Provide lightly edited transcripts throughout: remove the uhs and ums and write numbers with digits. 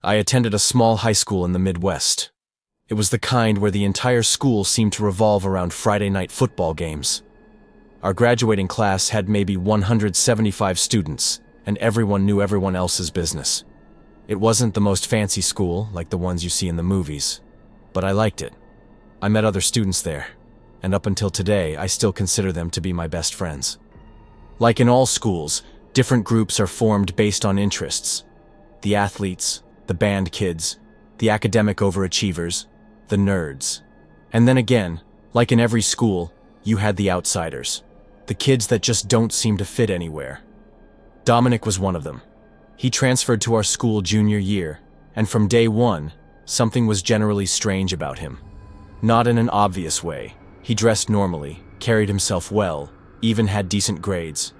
I attended a small high school in the Midwest. It was the kind where the entire school seemed to revolve around Friday night football games. Our graduating class had maybe 175 students, and everyone knew everyone else's business. It wasn't the most fancy school like the ones you see in the movies, but I liked it. I met other students there, and up until today, I still consider them to be my best friends. Like in all schools, different groups are formed based on interests. The athletes, the band kids, the academic overachievers, the nerds. And then again, like in every school, you had the outsiders, the kids that just don't seem to fit anywhere. Dominic was one of them. He transferred to our school junior year, and from day one, something was generally strange about him. Not in an obvious way. He dressed normally, carried himself well, even had decent grades.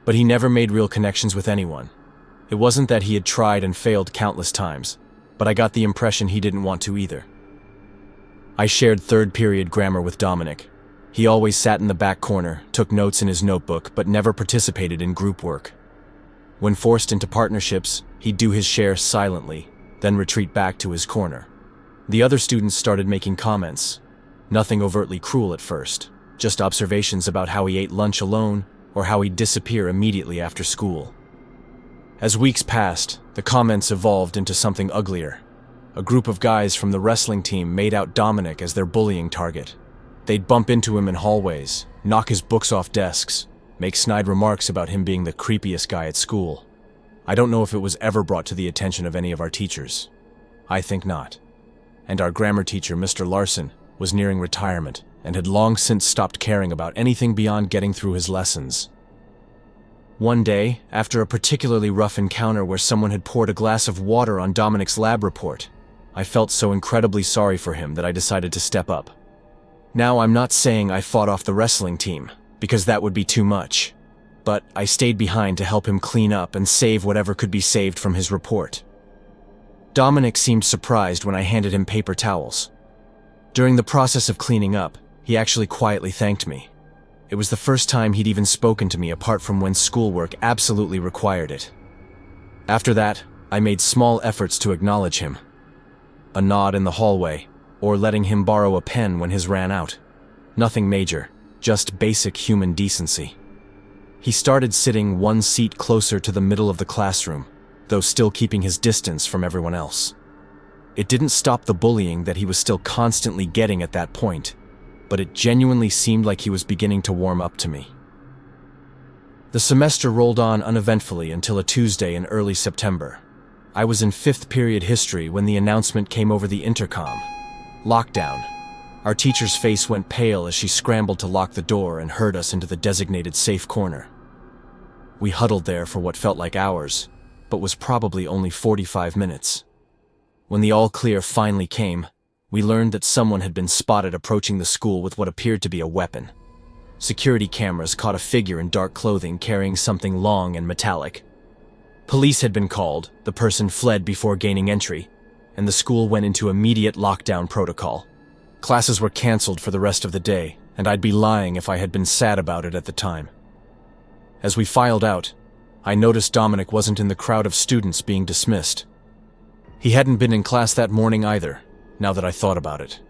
But he never made real connections with anyone. It wasn't that he had tried and failed countless times, but I got the impression he didn't want to either. I shared third period grammar with Dominic. He always sat in the back corner, took notes in his notebook, but never participated in group work. When forced into partnerships, he'd do his share silently, then retreat back to his corner. The other students started making comments. Nothing overtly cruel at first, just observations about how he ate lunch alone or how he'd disappear immediately after school. As weeks passed, the comments evolved into something uglier. A group of guys from the wrestling team made out Dominic as their bullying target. They'd bump into him in hallways, knock his books off desks, make snide remarks about him being the creepiest guy at school. I don't know if it was ever brought to the attention of any of our teachers. I think not. And our grammar teacher, Mr. Larson, was nearing retirement and had long since stopped caring about anything beyond getting through his lessons. One day, after a particularly rough encounter where someone had poured a glass of water on Dominic's lab report, I felt so incredibly sorry for him that I decided to step up. Now, I'm not saying I fought off the wrestling team, because that would be too much, but I stayed behind to help him clean up and save whatever could be saved from his report. Dominic seemed surprised when I handed him paper towels. During the process of cleaning up, he actually quietly thanked me. It was the first time he'd even spoken to me apart from when schoolwork absolutely required it. After that, I made small efforts to acknowledge him. A nod in the hallway, or letting him borrow a pen when his ran out. Nothing major, just basic human decency. He started sitting one seat closer to the middle of the classroom, though still keeping his distance from everyone else. It didn't stop the bullying that he was still constantly getting at that point, but it genuinely seemed like he was beginning to warm up to me. The semester rolled on uneventfully until a Tuesday in early September. I was in 5th period history when the announcement came over the intercom. Lockdown. Our teacher's face went pale as she scrambled to lock the door and herd us into the designated safe corner. We huddled there for what felt like hours, but was probably only 45 minutes. When the all-clear finally came, we learned that someone had been spotted approaching the school with what appeared to be a weapon. Security cameras caught a figure in dark clothing carrying something long and metallic. Police had been called, the person fled before gaining entry, and the school went into immediate lockdown protocol. Classes were canceled for the rest of the day, and I'd be lying if I had been sad about it at the time. As we filed out, I noticed Dominic wasn't in the crowd of students being dismissed. He hadn't been in class that morning either, now that I thought about it.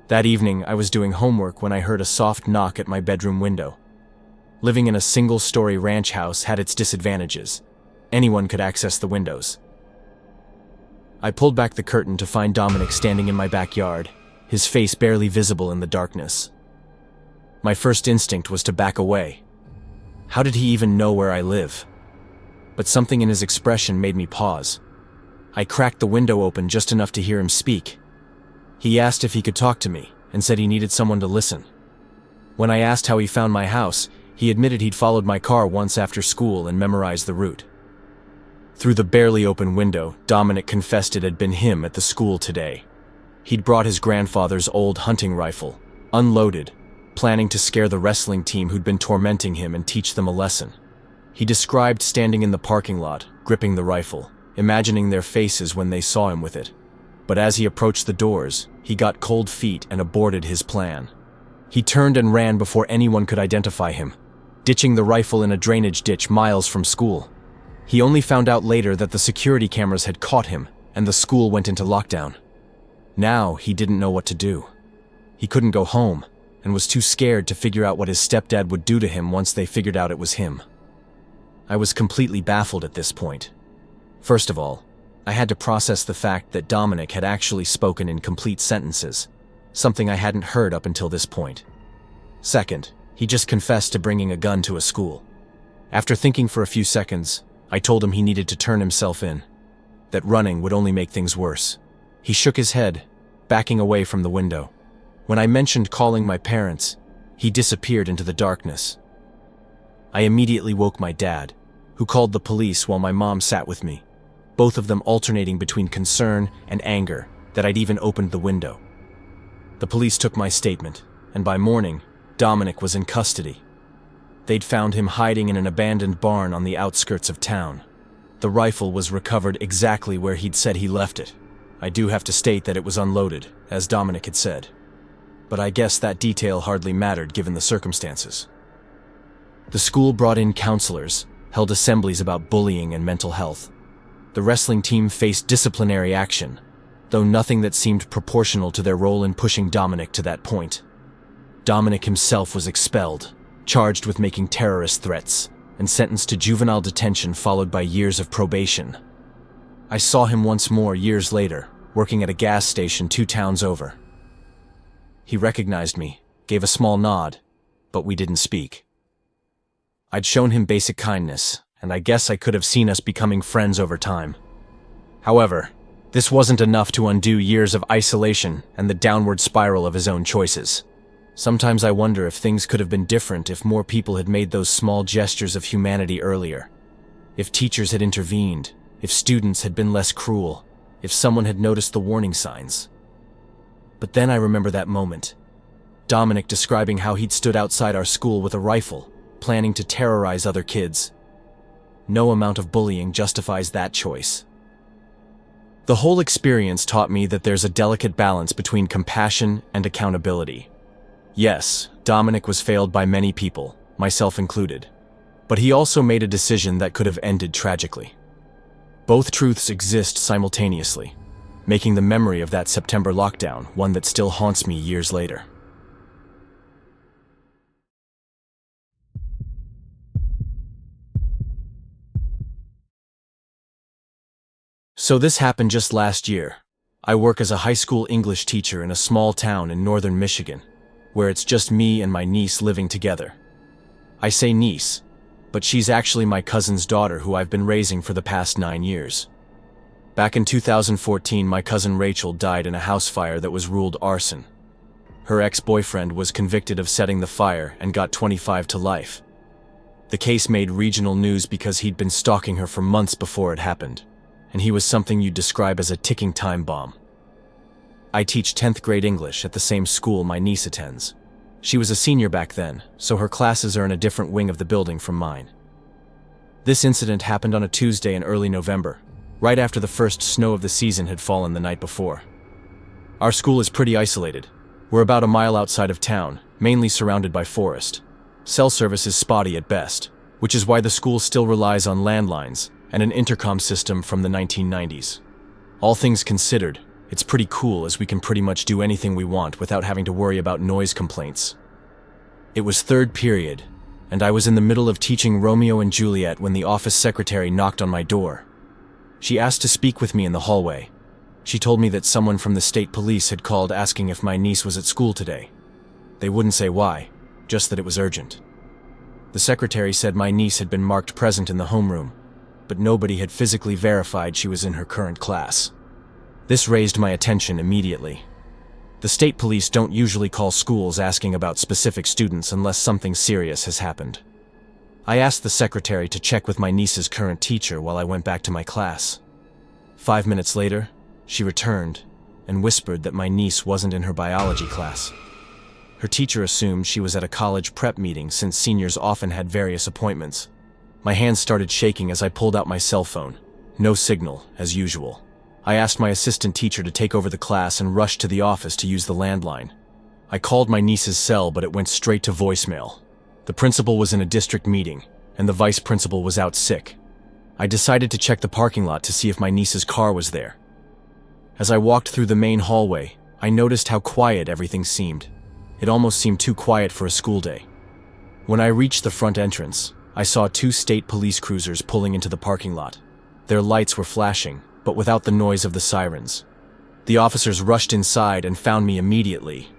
That evening, I was doing homework when I heard a soft knock at my bedroom window. Living in a single-story ranch house had its disadvantages. Anyone could access the windows. I pulled back the curtain to find Dominic standing in my backyard, his face barely visible in the darkness. My first instinct was to back away. How did he even know where I live? But something in his expression made me pause. I cracked the window open just enough to hear him speak. He asked if he could talk to me, and said he needed someone to listen. When I asked how he found my house, he admitted he'd followed my car once after school and memorized the route. Through the barely open window, Dominic confessed it had been him at the school today. He'd brought his grandfather's old hunting rifle, unloaded, planning to scare the wrestling team who'd been tormenting him and teach them a lesson. He described standing in the parking lot, gripping the rifle, imagining their faces when they saw him with it. But as he approached the doors, he got cold feet and aborted his plan. He turned and ran before anyone could identify him, ditching the rifle in a drainage ditch miles from school. He only found out later that the security cameras had caught him and the school went into lockdown. Now he didn't know what to do. He couldn't go home and was too scared to figure out what his stepdad would do to him once they figured out it was him. I was completely baffled at this point. First of all, I had to process the fact that Dominic had actually spoken in complete sentences, something I hadn't heard up until this point. Second, he just confessed to bringing a gun to a school. After thinking for a few seconds, I told him he needed to turn himself in, that running would only make things worse. He shook his head, backing away from the window. When I mentioned calling my parents, he disappeared into the darkness. I immediately woke my dad, who called the police while my mom sat with me, both of them alternating between concern and anger that I'd even opened the window. The police took my statement, and by morning, Dominic was in custody. They'd found him hiding in an abandoned barn on the outskirts of town. The rifle was recovered exactly where he'd said he left it. I do have to state that it was unloaded, as Dominic had said. But I guess that detail hardly mattered given the circumstances. The school brought in counselors, held assemblies about bullying and mental health. The wrestling team faced disciplinary action, though nothing that seemed proportional to their role in pushing Dominic to that point. Dominic himself was expelled, charged with making terrorist threats, and sentenced to juvenile detention followed by years of probation. I saw him once more years later, working at a gas station 2 towns over. He recognized me, gave a small nod, but we didn't speak. I'd shown him basic kindness, and I guess I could have seen us becoming friends over time. However, this wasn't enough to undo years of isolation and the downward spiral of his own choices. Sometimes I wonder if things could have been different if more people had made those small gestures of humanity earlier. If teachers had intervened, if students had been less cruel, if someone had noticed the warning signs. But then I remember that moment. Dominic describing how he'd stood outside our school with a rifle, planning to terrorize other kids. No amount of bullying justifies that choice. The whole experience taught me that there's a delicate balance between compassion and accountability. Yes, Dominic was failed by many people, myself included. But he also made a decision that could have ended tragically. Both truths exist simultaneously, making the memory of that September lockdown one that still haunts me years later. So this happened just last year. I work as a high school English teacher in a small town in northern Michigan, where it's just me and my niece living together. I say niece, but she's actually my cousin's daughter who I've been raising for the past 9 years. Back in 2014, my cousin Rachel died in a house fire that was ruled arson. Her ex-boyfriend was convicted of setting the fire and got 25 to life. The case made regional news because he'd been stalking her for months before it happened, and he was something you'd describe as a ticking time bomb. I teach 10th grade English at the same school my niece attends. She was a senior back then, so her classes are in a different wing of the building from mine. This incident happened on a Tuesday in early November, right after the first snow of the season had fallen the night before. Our school is pretty isolated. We're about a mile outside of town, mainly surrounded by forest. Cell service is spotty at best, which is why the school still relies on landlines and an intercom system from the 1990s. All things considered, it's pretty cool as we can pretty much do anything we want without having to worry about noise complaints. It was third period, and I was in the middle of teaching Romeo and Juliet when the office secretary knocked on my door. She asked to speak with me in the hallway. She told me that someone from the state police had called asking if my niece was at school today. They wouldn't say why, just that it was urgent. The secretary said my niece had been marked present in the homeroom, but nobody had physically verified she was in her current class. This raised my attention immediately. The state police don't usually call schools asking about specific students unless something serious has happened. I asked the secretary to check with my niece's current teacher while I went back to my class. 5 minutes later, she returned and whispered that my niece wasn't in her biology class. Her teacher assumed she was at a college prep meeting since seniors often had various appointments. My hands started shaking as I pulled out my cell phone. No signal, as usual. I asked my assistant teacher to take over the class and rushed to the office to use the landline. I called my niece's cell, but it went straight to voicemail. The principal was in a district meeting, and the vice principal was out sick. I decided to check the parking lot to see if my niece's car was there. As I walked through the main hallway, I noticed how quiet everything seemed. It almost seemed too quiet for a school day. When I reached the front entrance, I saw 2 state police cruisers pulling into the parking lot. Their lights were flashing, but without the noise of the sirens. The officers rushed inside and found me immediately.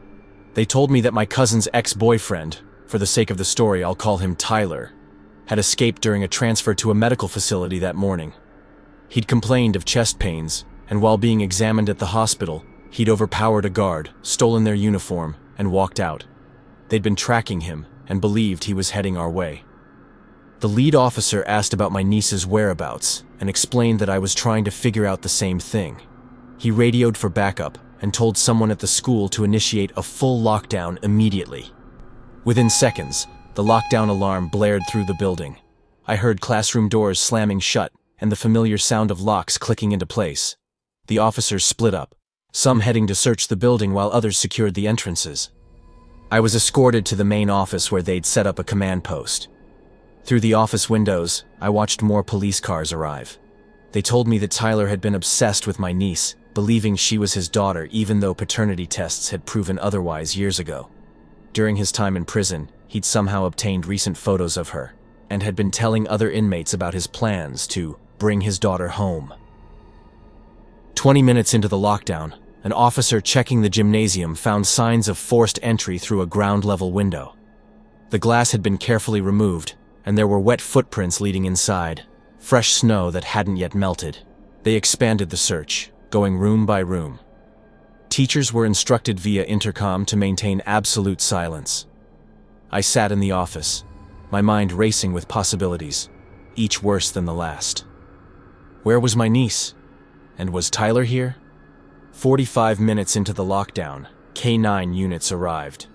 They told me that my cousin's ex-boyfriend, for the sake of the story I'll call him Tyler, had escaped during a transfer to a medical facility that morning. He'd complained of chest pains, and while being examined at the hospital, he'd overpowered a guard, stolen their uniform, and walked out. They'd been tracking him and believed he was heading our way. The lead officer asked about my niece's whereabouts and explained that I was trying to figure out the same thing. He radioed for backup and told someone at the school to initiate a full lockdown immediately. Within seconds, the lockdown alarm blared through the building. I heard classroom doors slamming shut and the familiar sound of locks clicking into place. The officers split up, some heading to search the building while others secured the entrances. I was escorted to the main office where they'd set up a command post. Through the office windows, I watched more police cars arrive. They told me that Tyler had been obsessed with my niece, believing she was his daughter even though paternity tests had proven otherwise years ago. During his time in prison, he'd somehow obtained recent photos of her, and had been telling other inmates about his plans to bring his daughter home. 20 minutes into the lockdown, an officer checking the gymnasium found signs of forced entry through a ground-level window. The glass had been carefully removed, and there were wet footprints leading inside, fresh snow that hadn't yet melted. They expanded the search, going room by room. Teachers were instructed via intercom to maintain absolute silence. I sat in the office, my mind racing with possibilities, each worse than the last. Where was my niece? And was Tyler here? 45 minutes into the lockdown, K9 units arrived.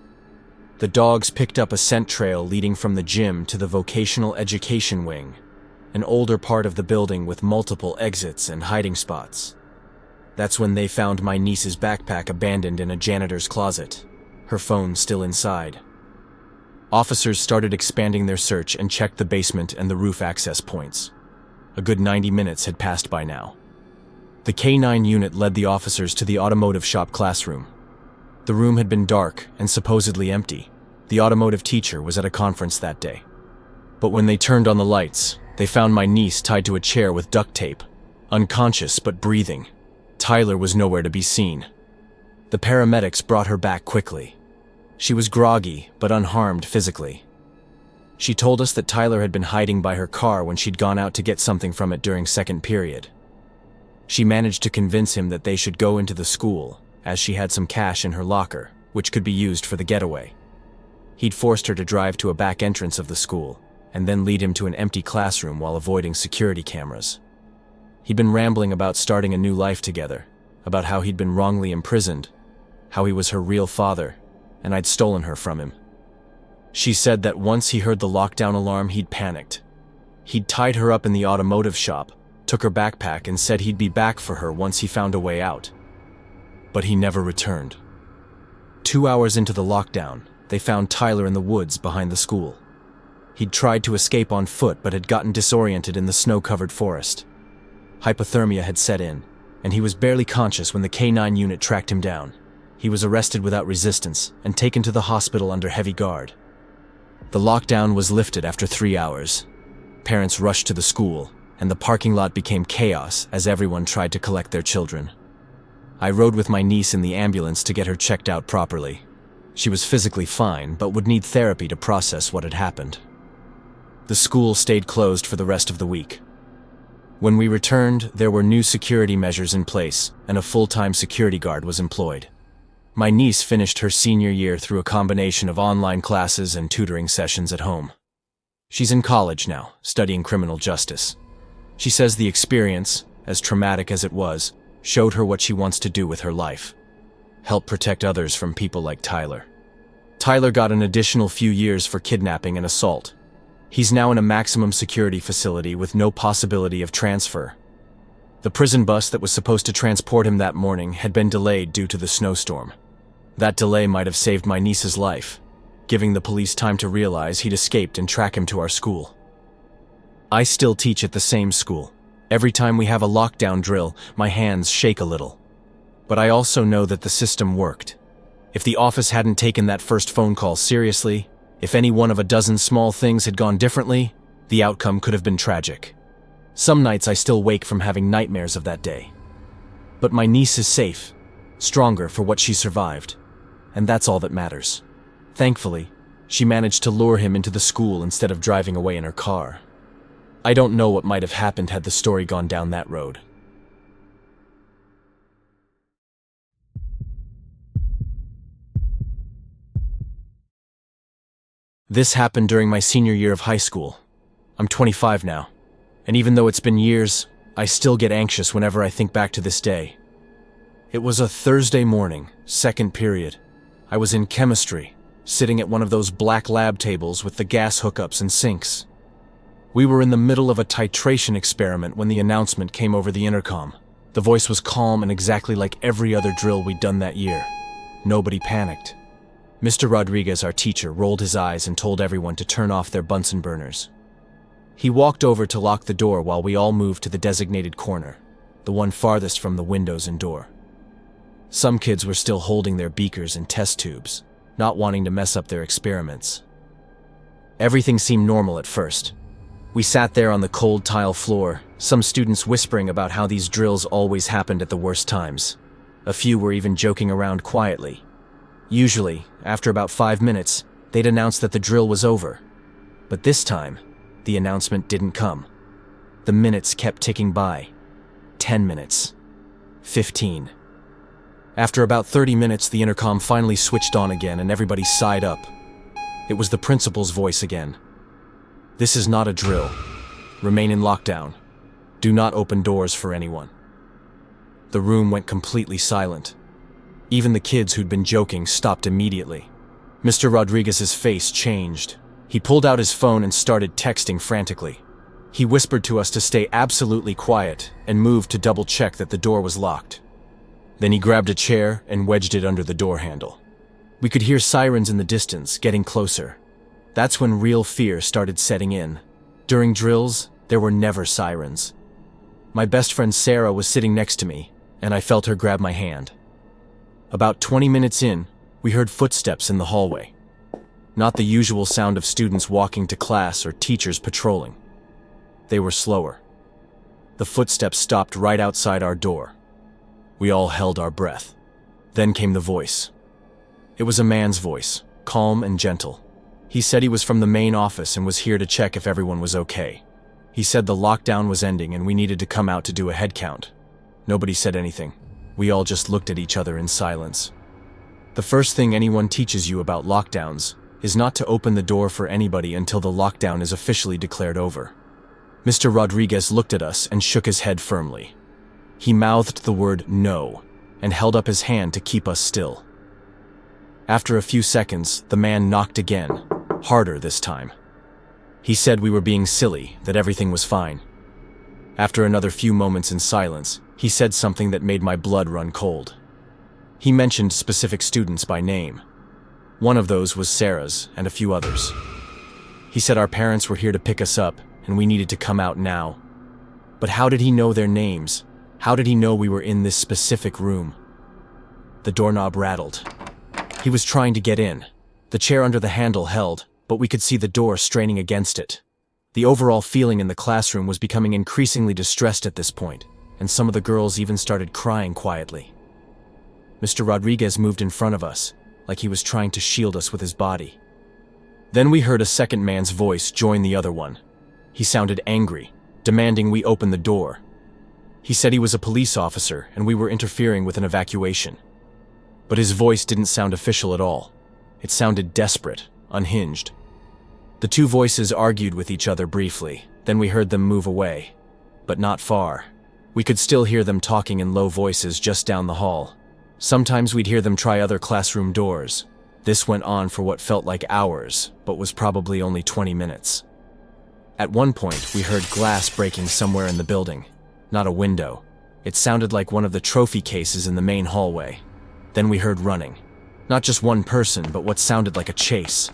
The dogs picked up a scent trail leading from the gym to the vocational education wing, an older part of the building with multiple exits and hiding spots. That's when they found my niece's backpack abandoned in a janitor's closet, her phone still inside. Officers started expanding their search and checked the basement and the roof access points. A good 90 minutes had passed by now. The K9 unit led the officers to the automotive shop classroom. The room had been dark and supposedly empty. The automotive teacher was at a conference that day. But when they turned on the lights, they found my niece tied to a chair with duct tape, unconscious but breathing. Tyler was nowhere to be seen. The paramedics brought her back quickly. She was groggy but unharmed physically. She told us that Tyler had been hiding by her car when she'd gone out to get something from it during second period. She managed to convince him that they should go into the school, as she had some cash in her locker, which could be used for the getaway. He'd forced her to drive to a back entrance of the school, and then lead him to an empty classroom while avoiding security cameras. He'd been rambling about starting a new life together, about how he'd been wrongly imprisoned, how he was her real father, and I'd stolen her from him. She said that once he heard the lockdown alarm, he'd panicked. He'd tied her up in the automotive shop, took her backpack, and said he'd be back for her once he found a way out. But he never returned. 2 hours into the lockdown, they found Tyler in the woods behind the school. He'd tried to escape on foot but had gotten disoriented in the snow-covered forest. Hypothermia had set in, and he was barely conscious when the K9 unit tracked him down. He was arrested without resistance and taken to the hospital under heavy guard. The lockdown was lifted after 3 hours. Parents rushed to the school, and the parking lot became chaos as everyone tried to collect their children. I rode with my niece in the ambulance to get her checked out properly. She was physically fine, but would need therapy to process what had happened. The school stayed closed for the rest of the week. When we returned, there were new security measures in place, and a full-time security guard was employed. My niece finished her senior year through a combination of online classes and tutoring sessions at home. She's in college now, studying criminal justice. She says the experience, as traumatic as it was, showed her what she wants to do with her life: help protect others from people like Tyler. Tyler got an additional few years for kidnapping and assault. He's now in a maximum security facility with no possibility of transfer. The prison bus that was supposed to transport him that morning had been delayed due to the snowstorm. That delay might have saved my niece's life, giving the police time to realize he'd escaped and track him to our school. I still teach at the same school. Every time we have a lockdown drill, my hands shake a little. But I also know that the system worked. If the office hadn't taken that first phone call seriously, if any one of a dozen small things had gone differently, the outcome could have been tragic. Some nights I still wake from having nightmares of that day. But my niece is safe, stronger for what she survived, and that's all that matters. Thankfully, she managed to lure him into the school instead of driving away in her car. I don't know what might have happened had the story gone down that road. This happened during my senior year of high school. I'm 25 now, and even though it's been years, I still get anxious whenever I think back to this day. It was a Thursday morning, second period. I was in chemistry, sitting at one of those black lab tables with the gas hookups and sinks. We were in the middle of a titration experiment when the announcement came over the intercom. The voice was calm and exactly like every other drill we'd done that year. Nobody panicked. Mr. Rodriguez, our teacher, rolled his eyes and told everyone to turn off their Bunsen burners. He walked over to lock the door while we all moved to the designated corner, the one farthest from the windows and door. Some kids were still holding their beakers and test tubes, not wanting to mess up their experiments. Everything seemed normal at first. We sat there on the cold tile floor, some students whispering about how these drills always happened at the worst times. A few were even joking around quietly. Usually, after about 5 minutes, they'd announce that the drill was over. But this time, the announcement didn't come. The minutes kept ticking by. 10 minutes. 15. After about 30 minutes, the intercom finally switched on again and everybody sighed up. It was the principal's voice again. "This is not a drill. Remain in lockdown. Do not open doors for anyone." The room went completely silent. Even the kids who'd been joking stopped immediately. Mr. Rodriguez's face changed. He pulled out his phone and started texting frantically. He whispered to us to stay absolutely quiet and moved to double-check that the door was locked. Then he grabbed a chair and wedged it under the door handle. We could hear sirens in the distance, getting closer. That's when real fear started setting in. During drills, there were never sirens. My best friend Sarah was sitting next to me, and I felt her grab my hand. About 20 minutes in, we heard footsteps in the hallway. Not the usual sound of students walking to class or teachers patrolling. They were slower. The footsteps stopped right outside our door. We all held our breath. Then came the voice. It was a man's voice, calm and gentle. He said he was from the main office and was here to check if everyone was okay. He said the lockdown was ending and we needed to come out to do a head count. Nobody said anything. We all just looked at each other in silence. The first thing anyone teaches you about lockdowns is not to open the door for anybody until the lockdown is officially declared over. Mr. Rodriguez looked at us and shook his head firmly. He mouthed the word "no" and held up his hand to keep us still. After a few seconds, the man knocked again, harder this time. He said we were being silly, that everything was fine. After another few moments in silence, he said something that made my blood run cold. He mentioned specific students by name. One of those was Sarah's and a few others. He said our parents were here to pick us up and we needed to come out now. But how did he know their names? How did he know we were in this specific room? The doorknob rattled. He was trying to get in. The chair under the handle held, but we could see the door straining against it. The overall feeling in the classroom was becoming increasingly distressed at this point, and some of the girls even started crying quietly. Mr. Rodriguez moved in front of us, like he was trying to shield us with his body. Then we heard a second man's voice join the other one. He sounded angry, demanding we open the door. He said he was a police officer and we were interfering with an evacuation. But his voice didn't sound official at all. It sounded desperate, unhinged. The two voices argued with each other briefly, then we heard them move away. But not far. We could still hear them talking in low voices just down the hall. Sometimes we'd hear them try other classroom doors. This went on for what felt like hours, but was probably only 20 minutes. At one point, we heard glass breaking somewhere in the building. Not a window. It sounded like one of the trophy cases in the main hallway. Then we heard running. Not just one person, but what sounded like a chase.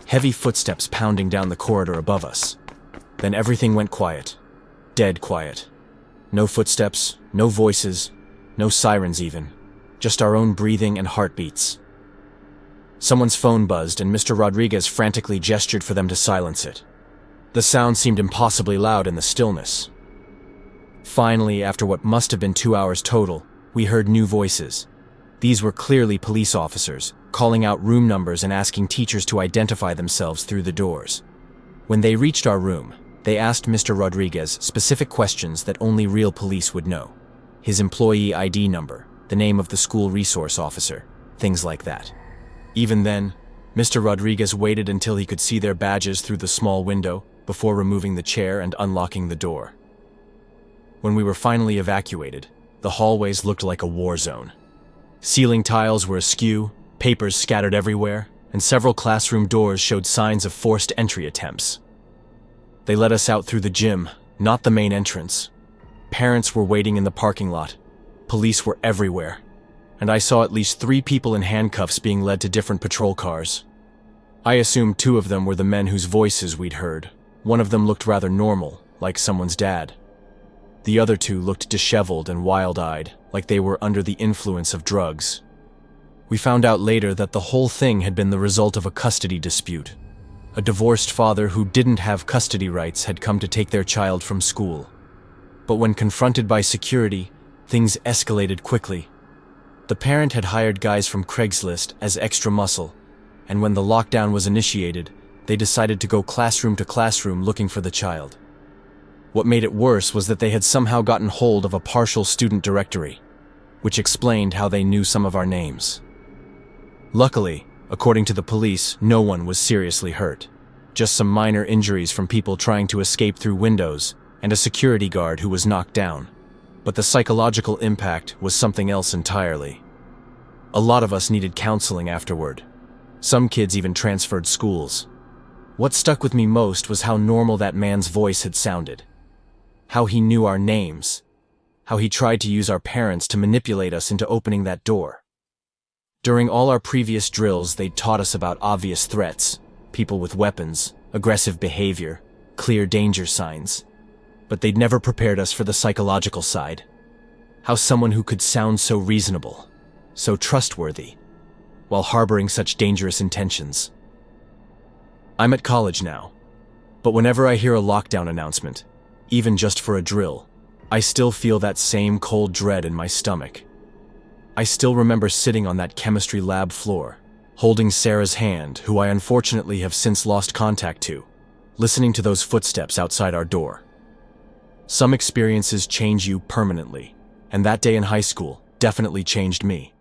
Heavy footsteps pounding down the corridor above us. Then everything went quiet. Dead quiet. No footsteps, no voices, no sirens even. Just our own breathing and heartbeats. Someone's phone buzzed and Mr. Rodriguez frantically gestured for them to silence it. The sound seemed impossibly loud in the stillness. Finally, after what must have been 2 hours total, we heard new voices. These were clearly police officers, calling out room numbers and asking teachers to identify themselves through the doors. When they reached our room, they asked Mr. Rodriguez specific questions that only real police would know. His employee ID number, the name of the school resource officer, things like that. Even then, Mr. Rodriguez waited until he could see their badges through the small window before removing the chair and unlocking the door. When we were finally evacuated, the hallways looked like a war zone. Ceiling tiles were askew, papers scattered everywhere, and several classroom doors showed signs of forced entry attempts. They let us out through the gym, not the main entrance. Parents were waiting in the parking lot. Police were everywhere. And I saw at least 3 people in handcuffs being led to different patrol cars. I assumed 2 of them were the men whose voices we'd heard. One of them looked rather normal, like someone's dad. The other 2 looked disheveled and wild-eyed, like they were under the influence of drugs. We found out later that the whole thing had been the result of a custody dispute. A divorced father who didn't have custody rights had come to take their child from school. But when confronted by security, things escalated quickly. The parent had hired guys from Craigslist as extra muscle, and when the lockdown was initiated, they decided to go classroom to classroom looking for the child. What made it worse was that they had somehow gotten hold of a partial student directory, which explained how they knew some of our names. Luckily, according to the police, no one was seriously hurt. Just some minor injuries from people trying to escape through windows and a security guard who was knocked down. But the psychological impact was something else entirely. A lot of us needed counseling afterward. Some kids even transferred schools. What stuck with me most was how normal that man's voice had sounded. How he knew our names. How he tried to use our parents to manipulate us into opening that door. During all our previous drills, they'd taught us about obvious threats, people with weapons, aggressive behavior, clear danger signs. But they'd never prepared us for the psychological side. How someone who could sound so reasonable, so trustworthy, while harboring such dangerous intentions. I'm at college now, but whenever I hear a lockdown announcement, even just for a drill, I still feel that same cold dread in my stomach. I still remember sitting on that chemistry lab floor, holding Sarah's hand, who I unfortunately have since lost contact to, listening to those footsteps outside our door. Some experiences change you permanently, and that day in high school definitely changed me.